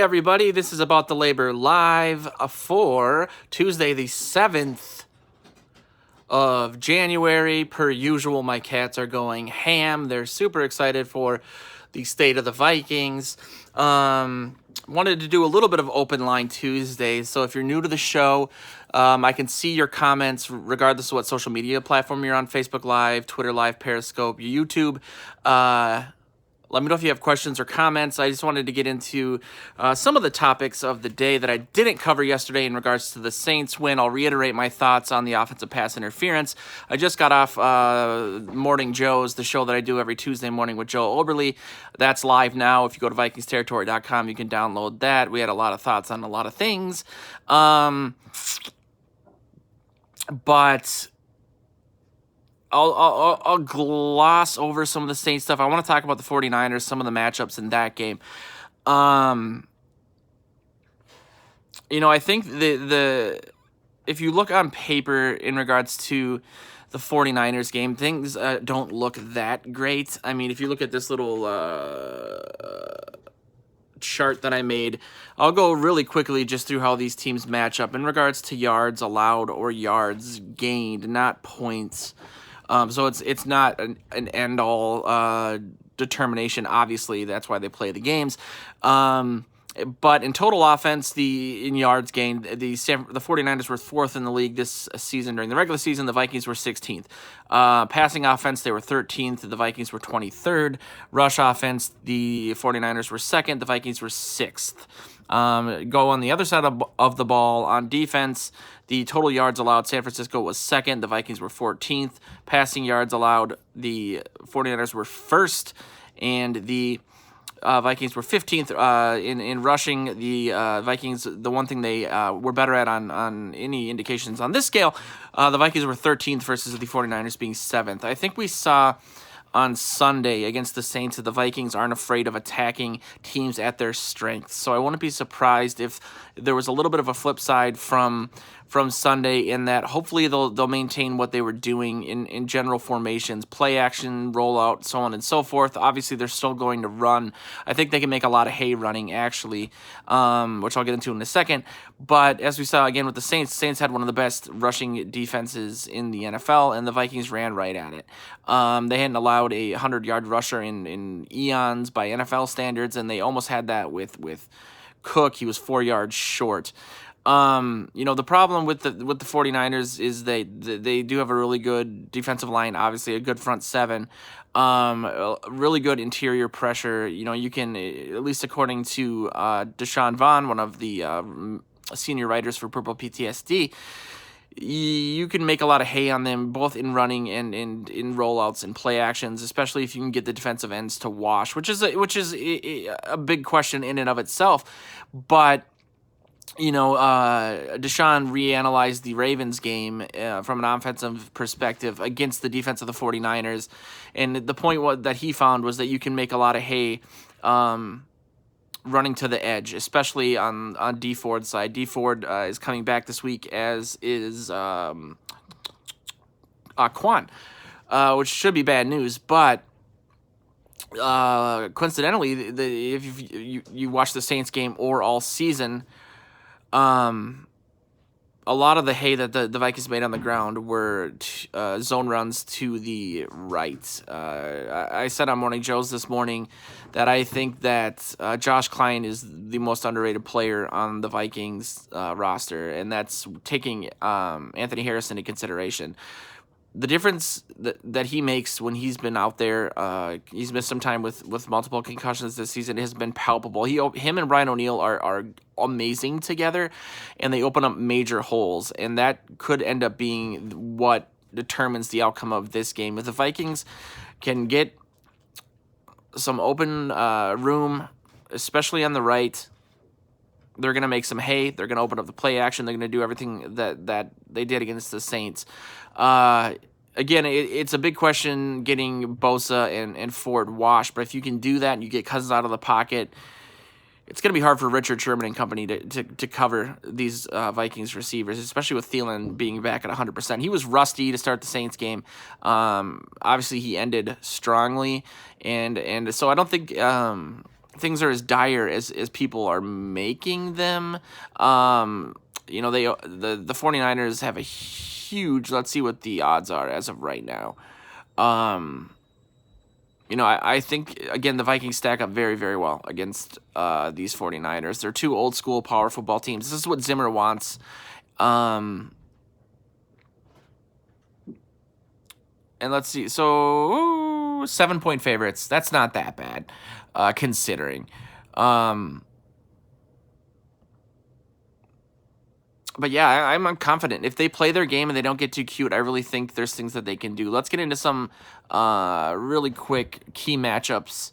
everybody. This is About the Labor live for Tuesday, the 7th of January. Per usual, my cats are going ham. They're super excited for the state of the Vikings. Wanted to do a little bit of Open Line Tuesday. So if you're new to the show, I can see your comments regardless of what social media platform you're on: Facebook Live, Twitter Live, Periscope, YouTube. Let me know if you have questions or comments. I just wanted to get into some of the topics of the day that I didn't cover yesterday in regards to the Saints win. I'll reiterate my thoughts on the offensive pass interference. I just got off Morning Joe's, the show that I do every Tuesday morning with Joe Oberle. That's live now. If you go to VikingsTerritory.com, you can download that. We had a lot of thoughts on a lot of things. But I'll gloss over some of the Saints stuff. I want to talk about the 49ers, some of the matchups in that game. I think if you look on paper in regards to the 49ers game, things don't look that great. I mean, if you look at this little chart that I made, I'll go really quickly just through how these teams match up in regards to yards allowed or yards gained, not points. So it's not an end-all determination. Obviously, that's why they play the games. But in total offense, in yards gained, the 49ers were 4th in the league this season. During the regular season, the Vikings were 16th. Passing offense, they were 13th. The Vikings were 23rd. Rush offense, the 49ers were 2nd. The Vikings were 6th. Go on the other side of the ball on defense. The total yards allowed, San Francisco was 2nd. The Vikings were 14th. Passing yards allowed, the 49ers were 1st. And the Vikings were 15th in rushing. The Vikings, the one thing they were better at on any indications on this scale, the Vikings were 13th versus the 49ers being 7th. I think we saw on Sunday against the Saints that the Vikings aren't afraid of attacking teams at their strengths. So I wouldn't be surprised if there was a little bit of a flip side from Sunday, in that hopefully they'll maintain what they were doing in general formations, play action, rollout, so on and so forth. Obviously, they're still going to run. I think they can make a lot of hay running, actually, which I'll get into in a second. But as we saw again with the Saints had one of the best rushing defenses in the NFL, and the Vikings ran right at it. They hadn't allowed a 100-yard rusher in eons by NFL standards, and they almost had that with Cook. He was 4 yards short. The problem with the 49ers is they do have a really good defensive line, obviously a good front seven, really good interior pressure. You can, at least according to Deshaun Vaughn, one of the senior writers for Purple PTSD, you can make a lot of hay on them, both in running and in rollouts and play actions, especially if you can get the defensive ends to wash, which is a big question in and of itself. But Deshaun reanalyzed the Ravens game from an offensive perspective against the defense of the 49ers. And the point that he found was that you can make a lot of hay running to the edge, especially on D Ford's side. D Ford is coming back this week, as is Quan, which should be bad news. But coincidentally, if you watch the Saints game or all season, a lot of the hay that the Vikings made on the ground were zone runs to the right. I said on Morning Joe's this morning that I think that Josh Klein is the most underrated player on the Vikings roster, and that's taking Anthony Harris into consideration. The difference that he makes when he's been out there, he's missed some time with multiple concussions this season, has been palpable. Him and Brian O'Neill are amazing together, and they open up major holes, and that could end up being what determines the outcome of this game. If the Vikings can get some open room, especially on the right, they're going to make some hay. They're going to open up the play action. They're going to do everything that they did against the Saints. Again, it's a big question getting Bosa and Ford washed, but if you can do that and you get Cousins out of the pocket, it's going to be hard for Richard Sherman and company to cover these Vikings receivers, especially with Thielen being back at 100%. He was rusty to start the Saints game. Obviously, he ended strongly, and so I don't think things are as dire as people are making them. You know, the 49ers have a huge, let's see what the odds are as of right now. You know, I think, again, the Vikings stack up very, very well against these 49ers. They're two old school power football teams. This is what Zimmer wants. And let's see. So, 7-point favorites. That's not that bad, considering. But yeah, I'm confident. If they play their game and they don't get too cute, I really think there's things that they can do. Let's get into some really quick key matchups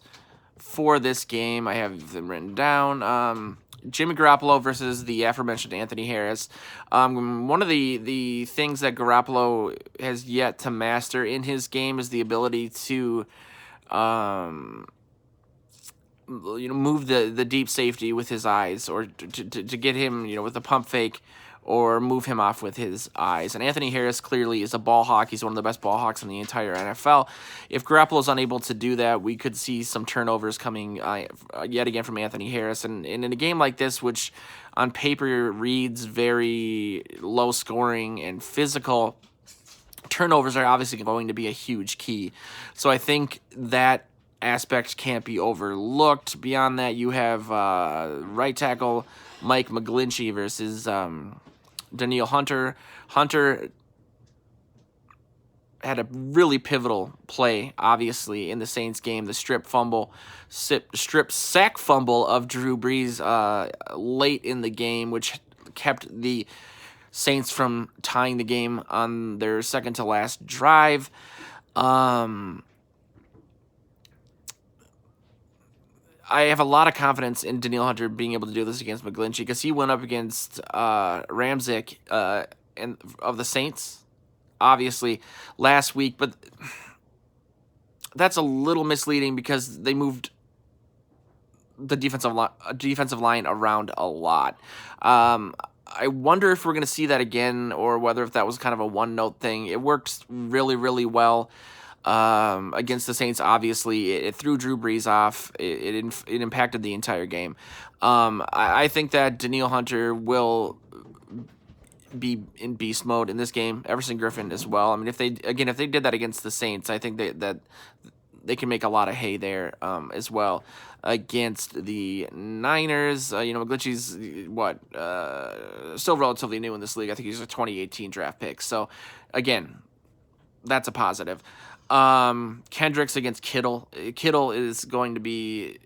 for this game. I have them written down. Jimmy Garoppolo versus the aforementioned Anthony Harris. One of the things that Garoppolo has yet to master in his game is the ability to move the deep safety with his eyes, or to get him, with a pump fake, or move him off with his eyes. And Anthony Harris clearly is a ball hawk. He's one of the best ball hawks in the entire NFL. If Garoppolo's unable to do that, we could see some turnovers coming yet again from Anthony Harris. And in a game like this, which on paper reads very low scoring and physical, turnovers are obviously going to be a huge key. So I think that aspect can't be overlooked. Beyond that, you have right tackle Mike McGlinchey versus Danielle Hunter. Hunter had a really pivotal play, obviously, in the Saints game. The strip sack fumble of Drew Brees late in the game, which kept the Saints from tying the game on their second to last drive. I have a lot of confidence in Danielle Hunter being able to do this against McGlinchey, because he went up against Ramczyk of the Saints, obviously, last week. But that's a little misleading because they moved the defensive line around a lot. I wonder if we're going to see that again, or whether if that was kind of a one-note thing. It worked really, really well against the Saints. Obviously, it threw Drew Brees off. It impacted the entire game. I think that Danielle Hunter will be in beast mode in this game. Everson Griffin as well. I mean, if they did that against the Saints, I think that they can make a lot of hay there as well against the Niners. McGlinchey's still relatively new in this league. I think he's a 2018 draft pick. So, again, that's a positive. Kendricks against Kittle. Kittle is going to be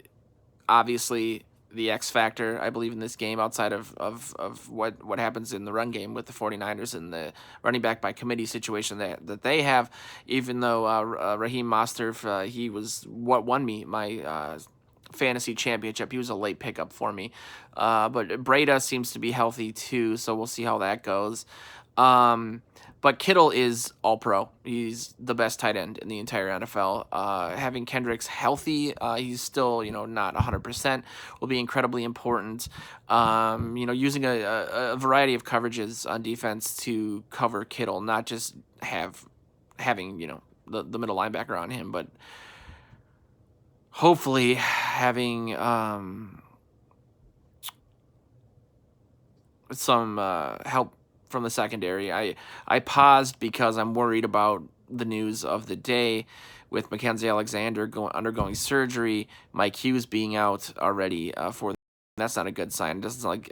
obviously the X factor, I believe, in this game, outside of what happens in the run game with the 49ers and the running back by committee situation that they have. Even though Raheem Mostert, he was what won me my fantasy championship. He was a late pickup for me. But Breda seems to be healthy too, so we'll see how that goes. But Kittle is all-pro. He's the best tight end in the entire NFL. Having Kendricks healthy, he's still, not 100%, will be incredibly important. Using a variety of coverages on defense to cover Kittle, not just having, the middle linebacker on him, but hopefully having some help from the secondary. I paused because I'm worried about the news of the day with Mackenzie Alexander undergoing surgery, Mike Hughes being out already for the. That's not a good sign. It doesn't sound like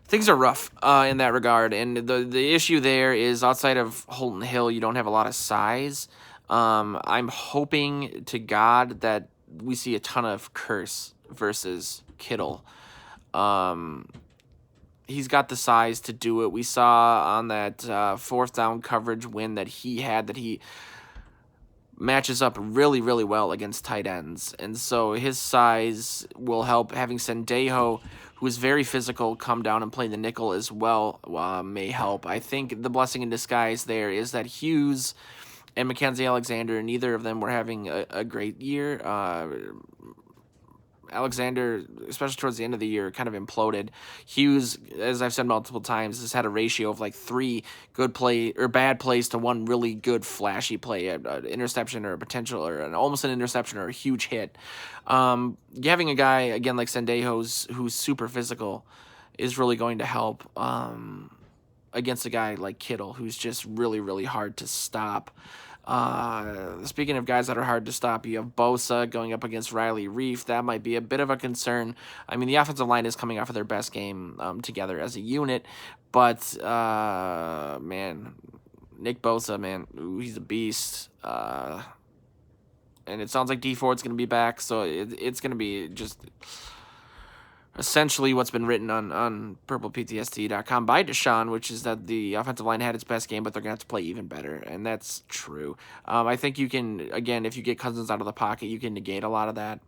things are rough in that regard, and the issue there is, outside of Holton Hill, you don't have a lot of size. I'm hoping to God that we see a ton of Curse versus Kittle. He's got the size to do it. We saw on that fourth down coverage win that he matches up really, really well against tight ends. And so his size will help. Having Sendejo, who is very physical, come down and play the nickel as well, may help. I think the blessing in disguise there is that Hughes and Mackenzie Alexander, neither of them were having a great year. Alexander, especially towards the end of the year, kind of imploded. Hughes, as I've said multiple times, has had a ratio of like 3 good play or bad plays to 1 really good flashy play, an interception or a potential or almost an interception or a huge hit. Having a guy again like Sendejo's who's super physical is really going to help. Against a guy like Kittle, who's just really, really hard to stop. Speaking of guys that are hard to stop, you have Bosa going up against Riley Reef. That might be a bit of a concern. I mean, the offensive line is coming off of their best game together as a unit, but man, Nick Bosa, man, ooh, he's a beast. And it sounds like D Ford's going to be back, so it's going to be just essentially what's been written on purpleptsd.com by Deshaun, which is that the offensive line had its best game, but they're going to have to play even better, and that's true. I think you can, again, if you get Cousins out of the pocket, you can negate a lot of that.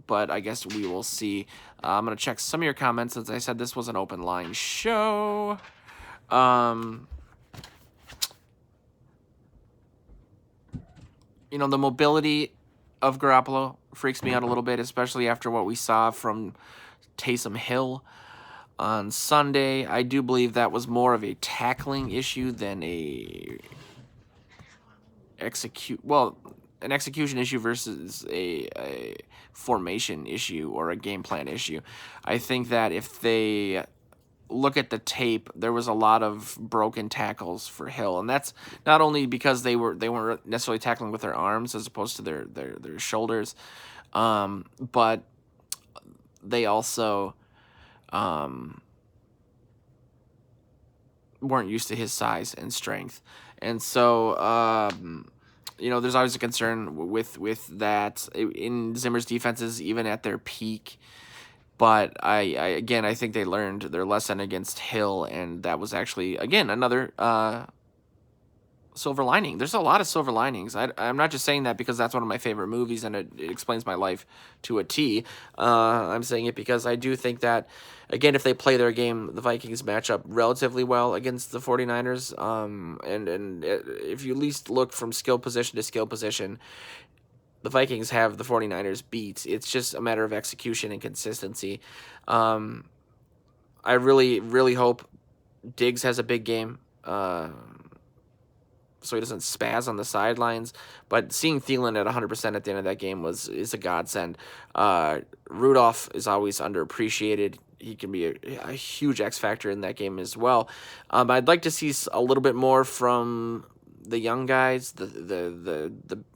But I guess we will see. I'm going to check some of your comments. As I said, this was an open line show. The mobility of Garoppolo freaks me out a little bit, especially after what we saw from Taysom Hill on Sunday. I do believe that was more of a tackling issue than an execution issue versus a formation issue or a game plan issue. I think that if they look at the tape, there was a lot of broken tackles for Hill, and that's not only because they weren't necessarily tackling with their arms as opposed to their shoulders, but they also weren't used to his size and strength, and so there's always a concern with that in Zimmer's defenses, even at their peak. But I think they learned their lesson against Hill, and that was actually, again, another silver lining. There's a lot of silver linings. I'm not just saying that because that's one of my favorite movies and it explains my life to a T. I'm saying it because I do think that, again, if they play their game, the Vikings match up relatively well against the 49ers. And if you at least look from skill position to skill position, the Vikings have the 49ers beat. It's just a matter of execution and consistency. I really, really hope Diggs has a big game so he doesn't spaz on the sidelines. But seeing Thielen at 100% at the end of that game is a godsend. Rudolph is always underappreciated. He can be a huge X factor in that game as well. I'd like to see a little bit more from the young guys, the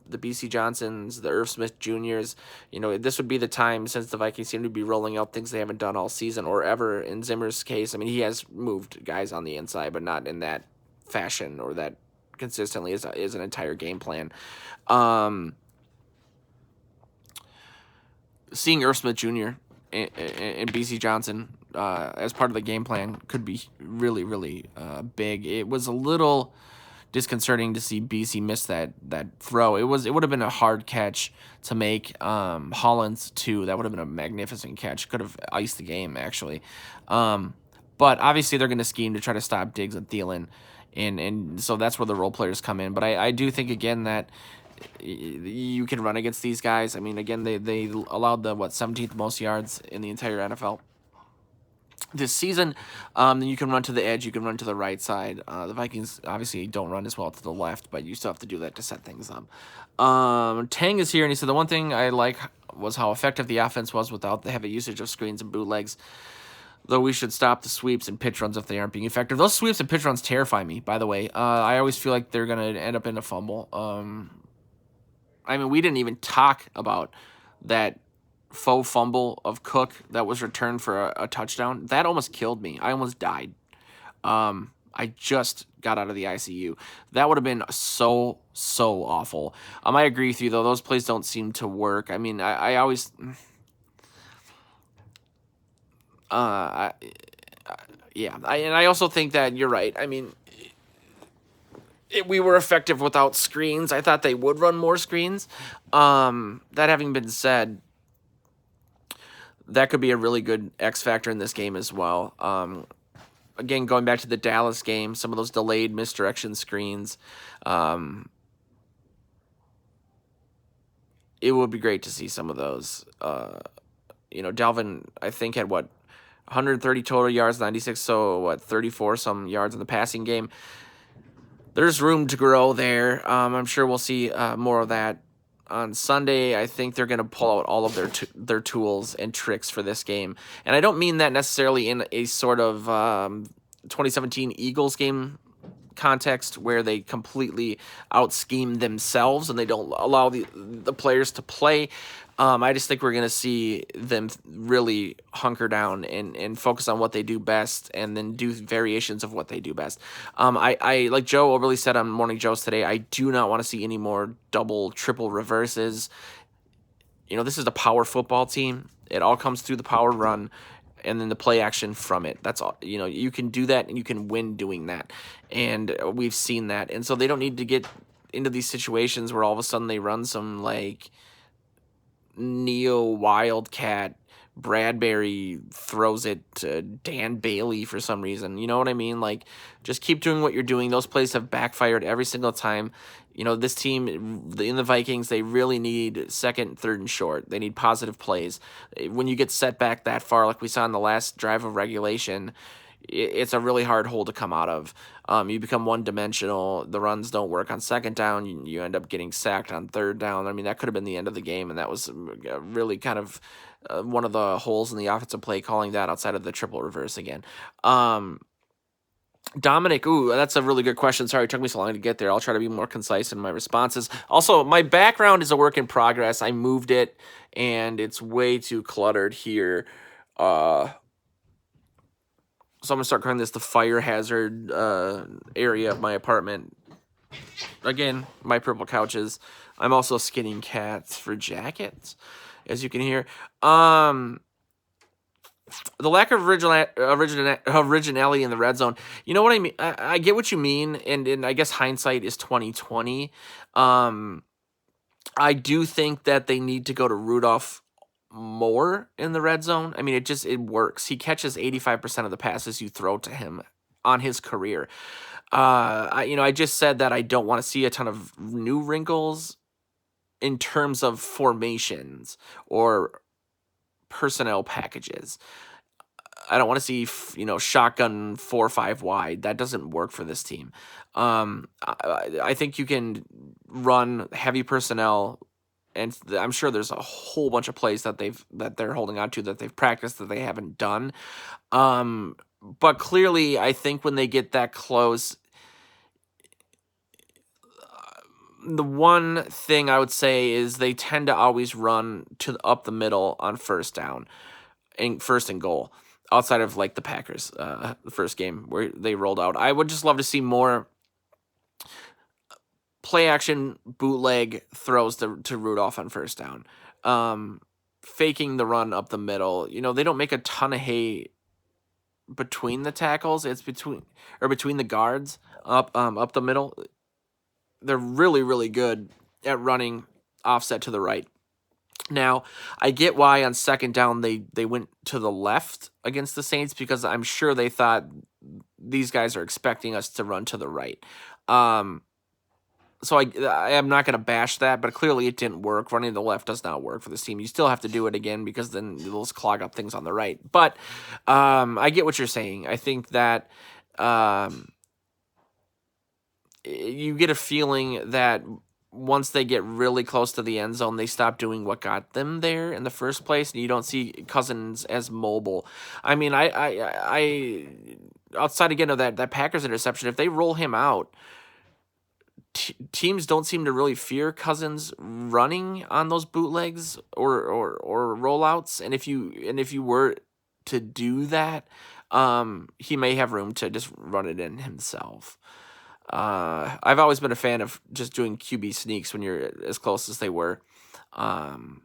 BC Johnsons, the Irv Smith Juniors. This would be the time, since the Vikings seem to be rolling out things they haven't done all season or ever in Zimmer's case. I mean, he has moved guys on the inside, but not in that fashion or that consistently is an entire game plan. Seeing Irv Smith Jr. and BC Johnson as part of the game plan could be really, really big. It was a little disconcerting to see BC miss that throw. It would have been a hard catch to make. Hollins too. That would have been a magnificent catch. Could have iced the game actually. But obviously they're going to scheme to try to stop Diggs and Thielen, and so that's where the role players come in. But I do think again that you can run against these guys. I mean, again, they allowed the 17th most yards in the entire NFL this season. Then you can run to the edge, you can run to the right side. The Vikings obviously don't run as well to the left, but you still have to do that to set things up. Tang is here, and he said the one thing I like was how effective the offense was without the heavy usage of screens and bootlegs. Though we should stop the sweeps and pitch runs if they aren't being effective. Those sweeps and pitch runs terrify me, by the way. I always feel like they're going to end up in a fumble. I mean, we didn't even talk about that faux fumble of Cook that was returned for a touchdown. That almost killed me. I almost died. I just got out of the ICU. That would have been so awful. I agree with you, though. Those plays don't seem to work. I mean, I always... and I also think that you're right. I mean, we were effective without screens. I thought they would run more screens. That having been said, that could be a really good X factor in this game as well. Again, going back to the Dallas game, some of those delayed misdirection screens. it would be great to see some of those. Dalvin, I think, had 130 total yards, 96, so 34 some yards in the passing game. There's room to grow there. I'm sure we'll see more of that on Sunday. I think they're going to pull out all of their tools and tricks for this game, and I don't mean that necessarily in a sort of 2017 Eagles game context where they completely out scheme themselves and they don't allow the players to play. I just think we're going to see them really hunker down and focus on what they do best and then do variations of what they do best. I like Joe Oberly said on Morning Joe's today, I do not want to see any more double, triple reverses. This is a power football team. It all comes through the power run and then the play action from it. That's all. You can do that and you can win doing that. And we've seen that. And so they don't need to get into these situations where all of a sudden they run some like neo wildcat. Bradbury throws it to Dan Bailey for some reason. You know what I mean? Like, just keep doing what you're doing. Those plays have backfired every single time. This team in the Vikings, they really need second, third, and short. They need positive plays. When you get set back that far, like we saw in the last drive of regulation, it's a really hard hole to come out of. You become one-dimensional. The runs don't work on second down. You end up getting sacked on third down. I mean, that could have been the end of the game, and that was really kind of one of the holes in the offensive play calling that outside of the triple reverse again. Dominic, that's a really good question. Sorry, it took me so long to get there. I'll try to be more concise in my responses. Also, my background is a work in progress. I moved it, and it's way too cluttered here. So I'm going to start calling this the fire hazard area of my apartment. Again, my purple couches. I'm also skinning cats for jackets, as you can hear. The lack of originality in the red zone. You know what I mean? I get what you mean, and I guess hindsight is 2020. I do think that they need to go to Rudolph more in the red zone. I mean, it works. He catches 85% of the passes you throw to him on his career. I just said that I don't want to see a ton of new wrinkles in terms of formations or personnel packages. I don't want to see, shotgun 4-5 wide. That doesn't work for this team. I think you can run heavy personnel, and I'm sure there's a whole bunch of plays that they're holding on to that they've practiced that they haven't done. But clearly, I think when they get that close, the one thing I would say is they tend to always run up the middle on first down and first and goal, outside of like the Packers, the first game where they rolled out. I would just love to see more play action bootleg throws to Rudolph on first down. Faking the run up the middle. They don't make a ton of hay between the tackles. It's between the guards up the middle. They're really, really good at running offset to the right. Now, I get why on second down they went to the left against the Saints, because I'm sure they thought these guys are expecting us to run to the right. So I am not going to bash that, but clearly it didn't work. Running to the left does not work for this team. You still have to do it again, because then you'll just clog up things on the right. But I get what you're saying. I think that you get a feeling that once they get really close to the end zone, they stop doing what got them there in the first place, and you don't see Cousins as mobile. I mean, I outside again of that Packers interception, if they roll him out, teams don't seem to really fear Cousins running on those bootlegs or rollouts, and if you were to do that, he may have room to just run it in himself. I've always been a fan of just doing QB sneaks when you're as close as they were on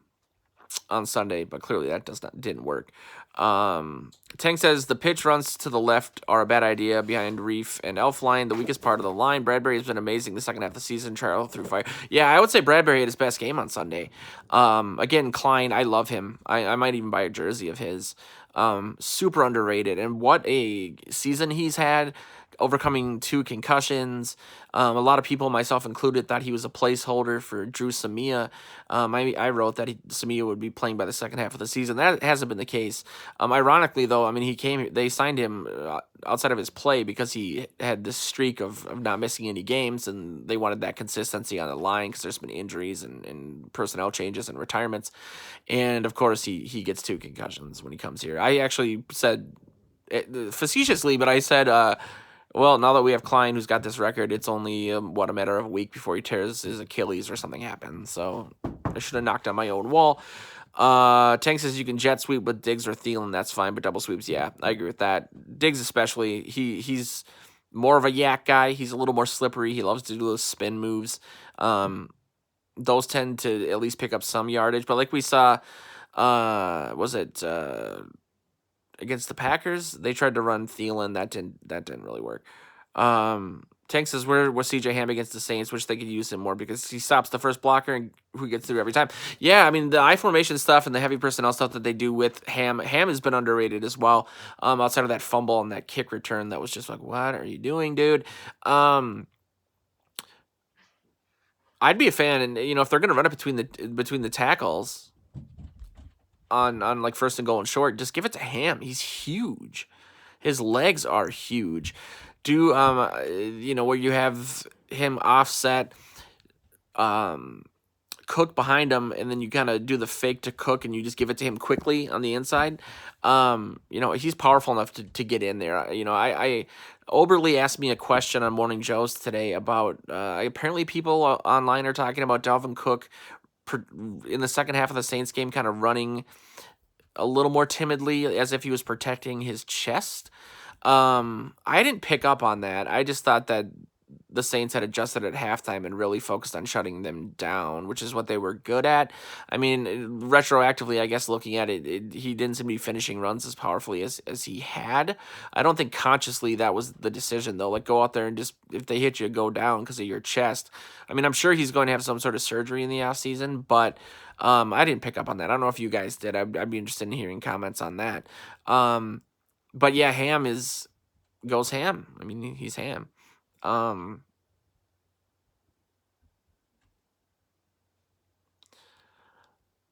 Sunday, but clearly that didn't work. Tank says the pitch runs to the left are a bad idea behind Reef and Elfline, the weakest part of the line. Bradbury has been amazing the second half of the season. Trial through fire. Yeah, I would say Bradbury had his best game on Sunday. Again, Klein, I love him. I might even buy a jersey of his. Super underrated, and what a season he's had. overcoming 2 concussions. A lot of people, myself included, thought he was a placeholder for Drew Samia. I wrote that Samia would be playing by the second half of the season. That hasn't been the case. Ironically, though, I mean, they signed him outside of his play because he had this streak of not missing any games, and they wanted that consistency on the line because there's been injuries and personnel changes and retirements. And, of course, he gets 2 concussions when he comes here. I actually said, facetiously, but I said, well, now that we have Klein, who's got this record, it's only, a matter of a week before he tears his Achilles or something happens. So I should have knocked on my own wall. Tank says you can jet sweep with Diggs or Thielen. That's fine, but double sweeps, yeah, I agree with that. Diggs especially, he's more of a yak guy. He's a little more slippery. He loves to do those spin moves. Those tend to at least pick up some yardage. But like we saw, was it against the Packers? They tried to run Thielen. That didn't really work. Tank says where was CJ Ham against the Saints? Wish they could use him more because he stops the first blocker and who gets through every time. Yeah, I mean the I formation stuff and the heavy personnel stuff that they do with Ham. Ham has been underrated as well. Outside of that fumble and that kick return, that was just like, what are you doing, dude? I'd be a fan, and if they're gonna run it between the tackles on like first and goal and short, just give it to Ham. He's huge. His legs are huge. Do where you have him offset, Cook behind him, and then you kind of do the fake to Cook, and you just give it to him quickly on the inside. He's powerful enough to get in there. I Oberly asked me a question on Morning Joe's today about apparently people online are talking about Dalvin Cook in the second half of the Saints game kind of running a little more timidly as if he was protecting his chest. I didn't pick up on that. I just thought that the Saints had adjusted at halftime and really focused on shutting them down, which is what they were good at. I mean, retroactively, I guess looking at it, he didn't seem to be finishing runs as powerfully as he had. I don't think consciously that was the decision, though. Like, go out there and just, if they hit you, go down because of your chest. I mean, I'm sure he's going to have some sort of surgery in the offseason, but I didn't pick up on that. I don't know if you guys did. I'd be interested in hearing comments on that. But yeah, Ham goes ham. I mean, he's ham.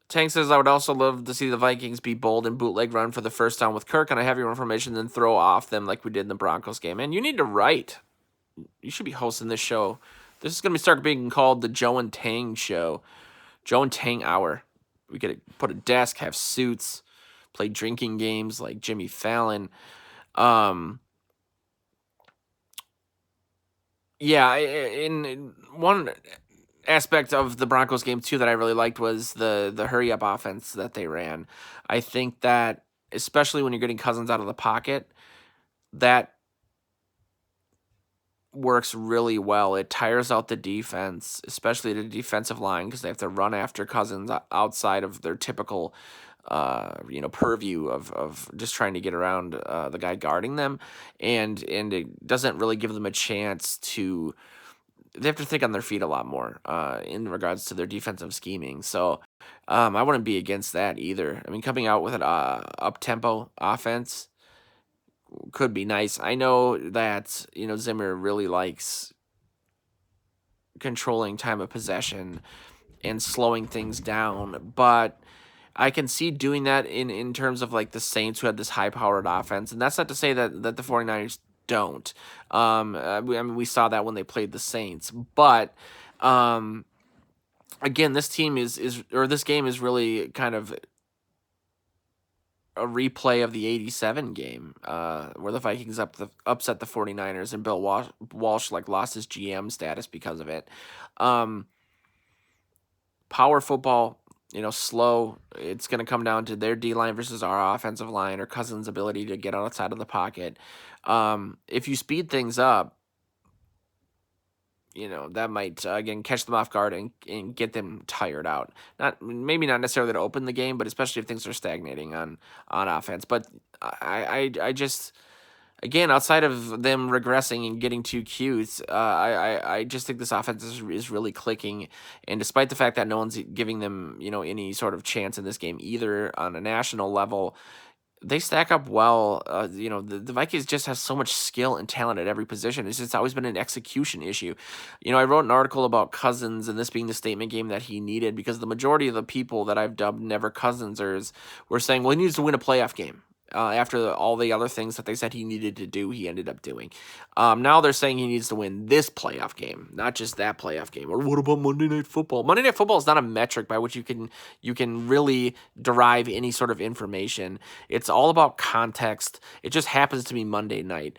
Tank says, I would also love to see the Vikings be bold and bootleg run for the first down with Kirk on a heavier information than throw off them like we did in the Broncos game. Man, you need to write. You should be hosting this show. This is going to start being called the Joe and Tang Show. Joe and Tang Hour. We could put a desk, have suits, play drinking games like Jimmy Fallon. Yeah, in one aspect of the Broncos game too that I really liked was the hurry up offense that they ran. I think that especially when you're getting Cousins out of the pocket, that works really well. It tires out the defense, especially the defensive line, because they have to run after Cousins outside of their typical purview of just trying to get around the guy guarding them, and it doesn't really give them a chance to. They have to think on their feet a lot more in regards to their defensive scheming. So I wouldn't be against that either. I mean, coming out with an up-tempo offense could be nice. I know that Zimmer really likes controlling time of possession and slowing things down, but I can see doing that in terms of like the Saints who had this high-powered offense, and that's not to say that the 49ers don't. We saw that when they played the Saints, but again, this team this game is really kind of a replay of the 87 game where the Vikings upset the 49ers and Bill Walsh lost his GM status because of it. Power football, slow. It's going to come down to their D-line versus our offensive line or Cousins' ability to get outside of the pocket. If you speed things up, that might, again, catch them off guard and get them tired out. Maybe not necessarily to open the game, but especially if things are stagnating on offense. But I just, again, outside of them regressing and getting too cute, I just think this offense is really clicking. And despite the fact that no one's giving them, any sort of chance in this game either on a national level, they stack up well. The Vikings just have so much skill and talent at every position. It's just always been an execution issue. I wrote an article about Cousins and this being the statement game that he needed because the majority of the people that I've dubbed never Cousinsers were saying, well, he needs to win a playoff game. After all the other things that they said he needed to do, he ended up doing. Now they're saying he needs to win this playoff game, not just that playoff game. Or what about Monday Night Football? Monday Night Football is not a metric by which you can really derive any sort of information. It's all about context. It just happens to be Monday night.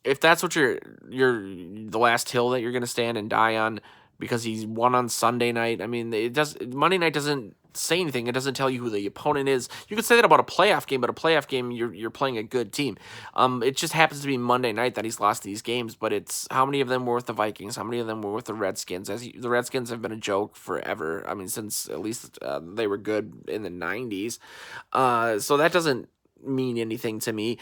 If that's what you're the last hill that you're going to stand and die on because he's won on Sunday night, I mean, Monday night doesn't say anything. It doesn't tell you who the opponent is. You could say that about a playoff game, but a playoff game you're playing a good team. It just happens to be Monday night that he's lost these games, but it's how many of them were with the Vikings, how many of them were with the Redskins? The Redskins have been a joke forever. I mean, since at least they were good in the 90s. So that doesn't mean anything to me.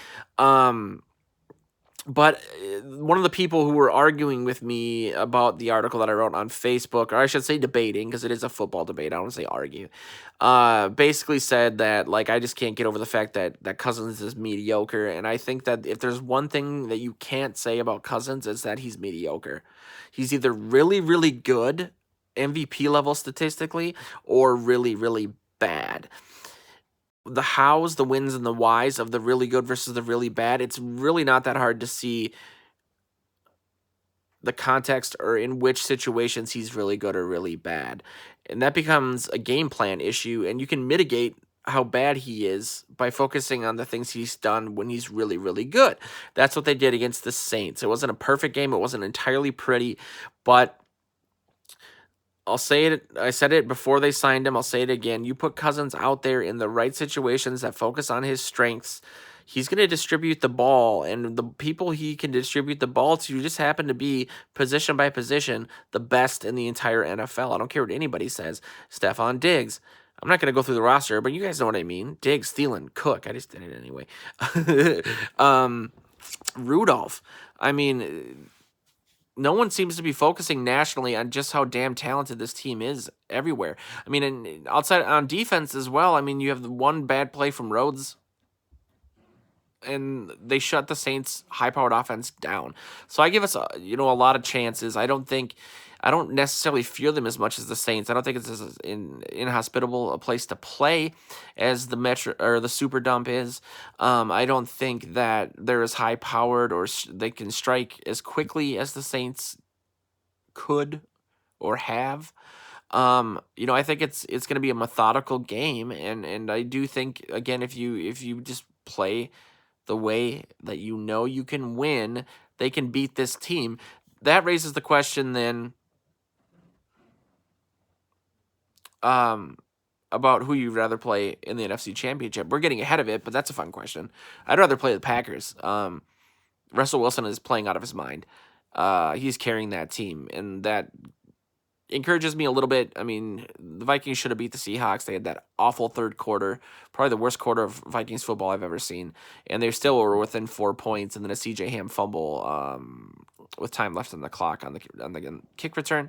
But one of the people who were arguing with me about the article that I wrote on Facebook, or I should say debating, because it is a football debate, I don't want to say argue, basically said that, like, I just can't get over the fact that Cousins is mediocre. And I think that if there's one thing that you can't say about Cousins, it's that he's mediocre. He's either really, really good, MVP level statistically, or really, really bad. The hows, the wins, and the whys of the really good versus the really bad, it's really not that hard to see the context or in which situations he's really good or really bad. And that becomes a game plan issue, and you can mitigate how bad he is by focusing on the things he's done when he's really, really good. That's what they did against the Saints. It wasn't a perfect game, it wasn't entirely pretty, but I'll say it. I said it before they signed him. I'll say it again. You put Cousins out there in the right situations that focus on his strengths, he's going to distribute the ball, and the people he can distribute the ball to just happen to be position by position the best in the entire NFL. I don't care what anybody says. Stephon Diggs. I'm not going to go through the roster, but you guys know what I mean. Diggs, Thielen, Cook. I just did it anyway. Rudolph. I mean, no one seems to be focusing nationally on just how damn talented this team is everywhere. I mean, and outside on defense as well. I mean, you have the one bad play from Rhodes, and they shut the Saints' high-powered offense down. So I give us a lot of chances. I don't necessarily fear them as much as the Saints. I don't think it's as inhospitable a place to play as the Metro or the Superdome is. I don't think that they're as high-powered or they can strike as quickly as the Saints could or have. I think it's going to be a methodical game, and I do think, again, if you just play the way that you can win, they can beat this team. That raises the question then, about who you'd rather play in the NFC Championship. We're getting ahead of it, but that's a fun question. I'd rather play the Packers. Russell Wilson is playing out of his mind. He's carrying that team, and that encourages me a little bit. I mean, the Vikings should have beat the Seahawks. They had that awful third quarter, probably the worst quarter of Vikings football I've ever seen, and they still were within 4 points, and then a CJ Ham fumble with time left on the clock on the kick return.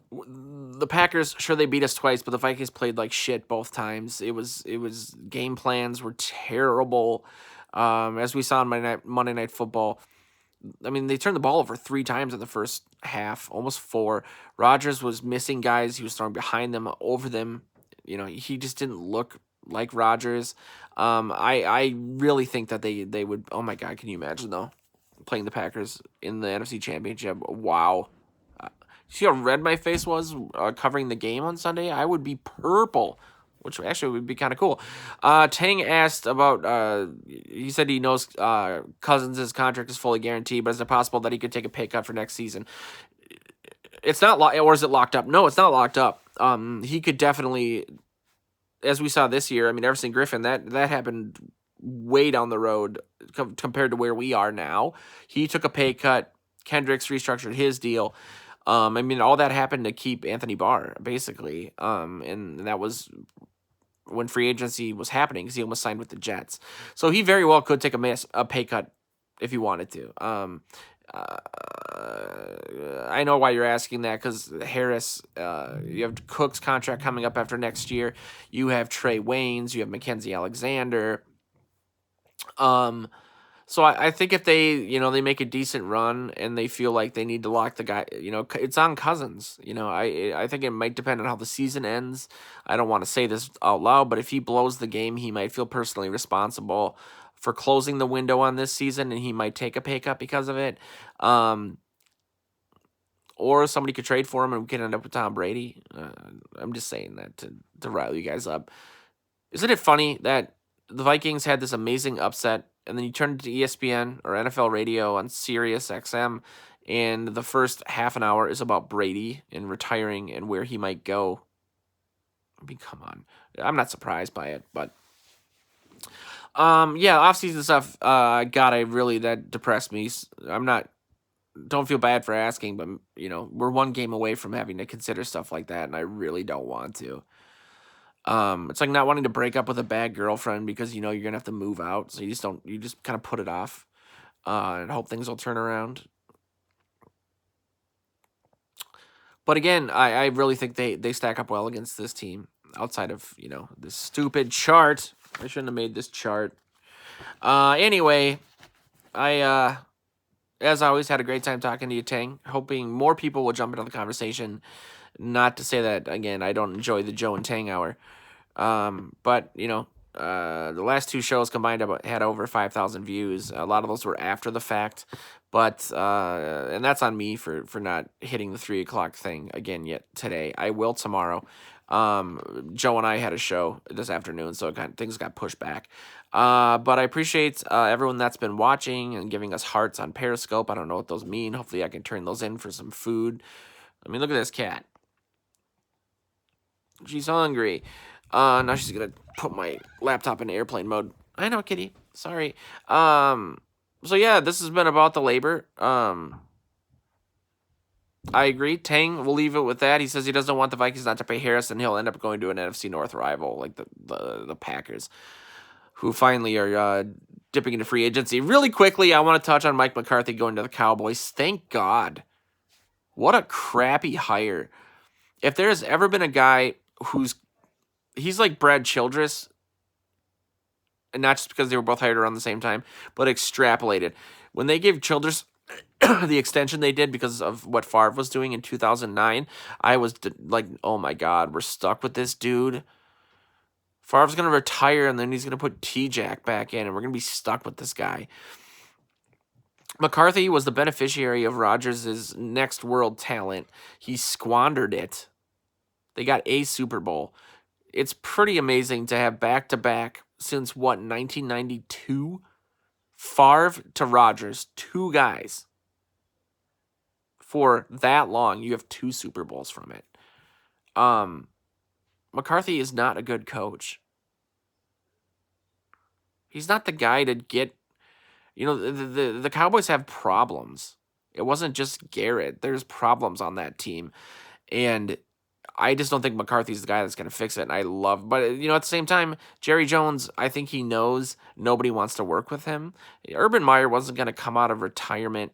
The Packers, sure, they beat us twice, but the Vikings played like shit both times. It was game plans were terrible. As we saw on Monday Night Football, I mean, they turned the ball over 3 times in the first half, almost 4. Rodgers was missing guys. He was throwing behind them, over them. He just didn't look like Rodgers. I really think that they would. Oh my God, can you imagine though, playing the Packers in the NFC Championship? Wow. See how red my face was covering the game on Sunday? I would be purple, which actually would be kind of cool. Tang asked about, he said he knows Cousins' contract is fully guaranteed, but is it possible that he could take a pay cut for next season? It's not or is it locked up? No, it's not locked up. He could definitely, as we saw this year, I mean, Everson Griffin, that happened way down the road compared to where we are now. He took a pay cut. Kendricks restructured his deal. I mean, all that happened to keep Anthony Barr, basically. And that was when free agency was happening because he almost signed with the Jets. So he very well could take a pay cut if he wanted to. I know why you're asking that, because Harris, you have Cook's contract coming up after next year. You have Trey Waynes, you have Mackenzie Alexander. So I think if they, they make a decent run and they feel like they need to lock the guy, it's on Cousins. I think it might depend on how the season ends. I don't want to say this out loud, but if he blows the game, he might feel personally responsible for closing the window on this season, and he might take a pay cut because of it. Or somebody could trade for him and we could end up with Tom Brady. I'm just saying that to rile you guys up. Isn't it funny that the Vikings had this amazing upset, and then you turn to ESPN or NFL radio on Sirius XM, and the first half an hour is about Brady and retiring and where he might go? I mean, come on. I'm not surprised by it, but yeah, offseason stuff. God, that depressed me. Don't feel bad for asking, but we're one game away from having to consider stuff like that, and I really don't want to. It's like not wanting to break up with a bad girlfriend because you're gonna have to move out, so you just kind of put it off, and hope things will turn around. But again, I really think they stack up well against this team outside of this stupid chart. I shouldn't have made this chart. Anyway, I as always had a great time talking to you, Tang. Hoping more people will jump into the conversation. Not to say that again, I don't enjoy the Joe and Tang hour. But the last two shows combined had over 5,000 views. A lot of those were after the fact, but and that's on me for not hitting the 3 o'clock thing again yet today. I will tomorrow. Joe and I had a show this afternoon, so things got pushed back. But I appreciate everyone that's been watching and giving us hearts on Periscope. I don't know what those mean. Hopefully, I can turn those in for some food. I mean, look at this cat. She's hungry. Now she's gonna put my laptop in airplane mode. I know, kitty. Sorry. So yeah, this has been about the labor. I agree. Tang, we'll leave it with that. He says he doesn't want the Vikings not to pay Harris, and he'll end up going to an NFC North rival like the Packers, who finally are dipping into free agency. Really quickly, I want to touch on Mike McCarthy going to the Cowboys. Thank God. What a crappy hire. If there's ever been a guy he's like Brad Childress, and not just because they were both hired around the same time, but extrapolated. When they gave Childress the extension they did because of what Favre was doing in 2009, I was like, oh my God, we're stuck with this dude. Favre's going to retire, and then he's going to put T-Jack back in, and we're going to be stuck with this guy. McCarthy was the beneficiary of Rodgers' next world talent. He squandered it. They got a Super Bowl. It's pretty amazing to have back-to-back since, 1992? Favre to Rodgers, two guys. For that long, you have 2 Super Bowls from it. McCarthy is not a good coach. He's not the guy to get... the Cowboys have problems. It wasn't just Garrett. There's problems on that team. And I just don't think McCarthy's the guy that's going to fix it. And but at the same time, Jerry Jones, I think he knows nobody wants to work with him. Urban Meyer wasn't going to come out of retirement.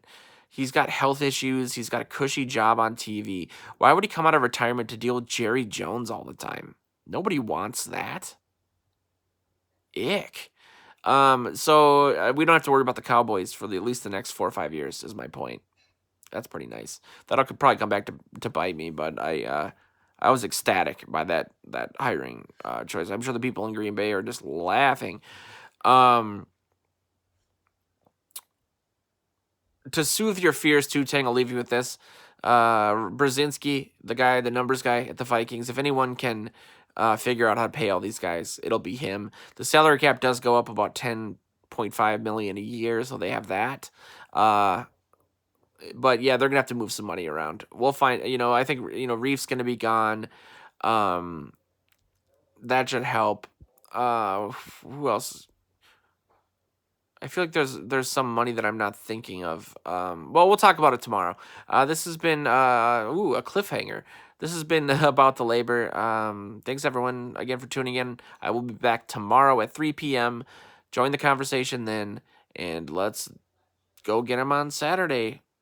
He's got health issues. He's got a cushy job on TV. Why would he come out of retirement to deal with Jerry Jones all the time? Nobody wants that. Ick. So we don't have to worry about the Cowboys for at least the next 4 or 5 years, is my point. That's pretty nice. That'll probably come back to bite me, but I was ecstatic by that hiring choice. I'm sure the people in Green Bay are just laughing. To soothe your fears too, Tang, I'll leave you with this. Brzezinski, the numbers guy at the Vikings, if anyone can figure out how to pay all these guys, it'll be him. The salary cap does go up about $10.5 million a year, so they have that. But yeah, they're gonna have to move some money around. We'll find. I think Reef's gonna be gone. That should help. Who else? I feel like there's some money that I'm not thinking of. Well, we'll talk about it tomorrow. This has been a cliffhanger. This has been about the labor. Thanks everyone again for tuning in. I will be back tomorrow at 3 p.m. Join the conversation then, and let's go get them on Saturday.